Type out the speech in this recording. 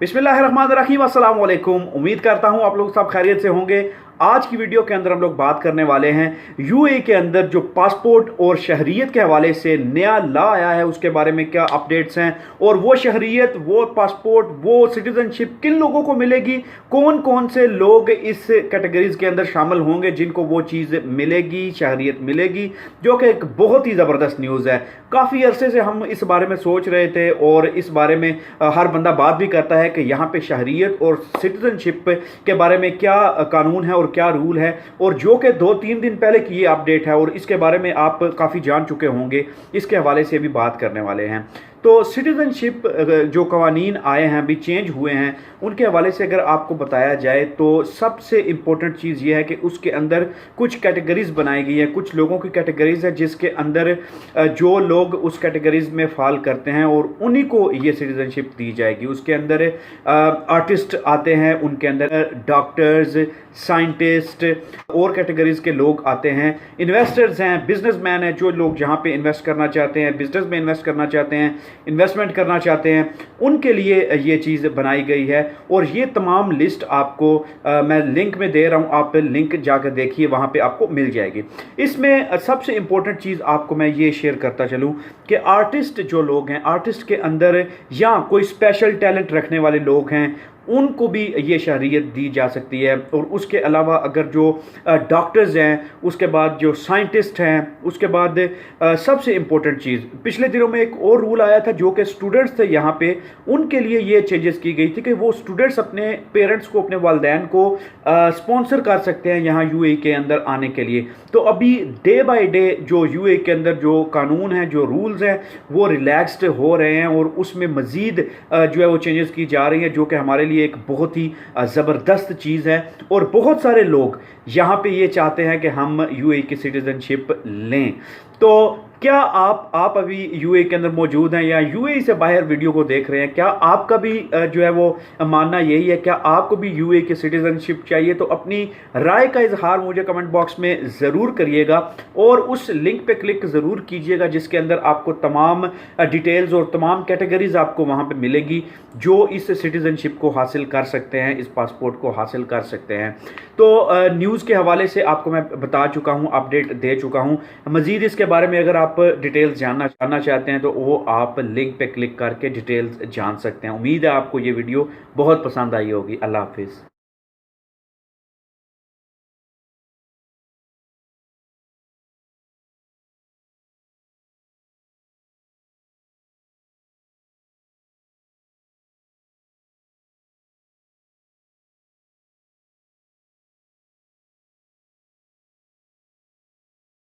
बिस्मिल्लाहिर्रहमानिर्रहीम, अस्सलाम वालेकुम। उम्मीद करता हूँ आप लोग सब खैरियत से होंगे। आज की वीडियो के अंदर हम लोग बात करने वाले हैं यूएई के अंदर जो पासपोर्ट और शहरियत के हवाले से नया लॉ आया है उसके बारे में क्या अपडेट्स हैं, और वो शहरियत, वो पासपोर्ट, वो सिटीजनशिप किन लोगों को मिलेगी, कौन कौन से लोग इस कैटेगरीज के अंदर शामिल होंगे जिनको वो चीज़ मिलेगी, शहरियत मिलेगी, जो कि एक बहुत ही ज़बरदस्त न्यूज़ है। काफ़ी अरसे से हम इस बारे में सोच रहे थे और इस बारे में हर बंदा बात भी करता है कि यहाँ पे शहरियत और सिटीजनशिप के बारे में क्या कानून है और क्या रूल है, और जो कि 2-3 दिन पहले की ये अपडेट है और इसके बारे में आप काफ़ी जान चुके होंगे। इसके हवाले से भी बात करने वाले हैं। तो सिटीजनशिप जो कवानीन आए हैं, अभी चेंज हुए हैं, उनके हवाले से अगर आपको बताया जाए तो सबसे इम्पोर्टेंट चीज़ ये है कि उसके अंदर कुछ कैटेगरीज बनाई गई हैं, कुछ लोगों की कैटेगरीज है जिसके अंदर जो लोग उस कैटेगरीज में फॉल करते हैं और उन्हीं को ये सिटीजनशिप दी जाएगी। उसके अंदर आर्टिस्ट आते हैं, उनके अंदर डॉक्टर्स, साइंटिस्ट और कैटेगरीज के लोग आते हैं, इन्वेस्टर्स हैं, बिजनेसमैन हैं, जो लोग जहाँ पे इन्वेस्ट करना चाहते हैं, बिजनेस में इन्वेस्ट करना चाहते हैं, इन्वेस्टमेंट करना चाहते हैं, उनके लिए ये चीज़ बनाई गई है। और ये तमाम लिस्ट आपको मैं लिंक में दे रहा हूँ, आप लिंक जाकर देखिए, वहाँ पे आपको मिल जाएगी। इसमें सबसे इम्पोर्टेंट चीज़ आपको मैं ये शेयर करता चलूँ कि आर्टिस्ट जो लोग हैं, आर्टिस्ट के अंदर या कोई स्पेशल टैलेंट रखने वाले लोग हैं, उनको भी ये शहरियत दी जा सकती है। और उसके अलावा अगर जो डॉक्टर्स हैं, उसके बाद जो साइंटिस्ट हैं, उसके बाद सबसे इम्पोर्टेंट चीज़, पिछले दिनों में एक और रूल आया था जो कि स्टूडेंट्स थे यहाँ पे, उनके लिए ये चेंजेस की गई थी कि वो स्टूडेंट्स अपने पेरेंट्स को, अपने वालिदैन को स्पॉन्सर कर सकते हैं यहाँ यूएई के अंदर आने के लिए। तो अभी डे बाय डे जो यूएई के अंदर जो कानून हैं, जो रूल्स हैं, वो रिलैक्सड हो रहे हैं और उसमें मज़ीद जो है वो चेंजेस की जा रही हैं, जो कि हमारे लिए एक बहुत ही ज़बरदस्त चीज़ है। और बहुत सारे लोग यहाँ पे ये चाहते हैं कि हम यूएई की सिटीजनशिप लें। तो क्या आप अभी यूएई के अंदर मौजूद हैं या यूएई से बाहर वीडियो को देख रहे हैं, क्या आपका भी जो है वो मानना यही है, क्या आपको भी यूएई की सिटीजनशिप चाहिए? तो अपनी राय का इजहार मुझे कमेंट बॉक्स में ज़रूर करिएगा और उस लिंक पे क्लिक ज़रूर कीजिएगा जिसके अंदर आपको तमाम डिटेल्स और तमाम कैटेगरीज आपको वहाँ पे मिलेगी जो इस सिटीजनशिप को हासिल कर सकते हैं, इस पासपोर्ट को हासिल कर सकते हैं। तो न्यूज़ के हवाले से आपको मैं बता चुका हूँ, अपडेट दे चुका हूँ। मज़ीद इसके बारे में अगर आप डिटेल्स जानना चाहते हैं तो वो आप लिंक पे क्लिक करके डिटेल्स जान सकते हैं। उम्मीद है आपको ये वीडियो बहुत पसंद आई होगी। अल्लाह हाफिज़।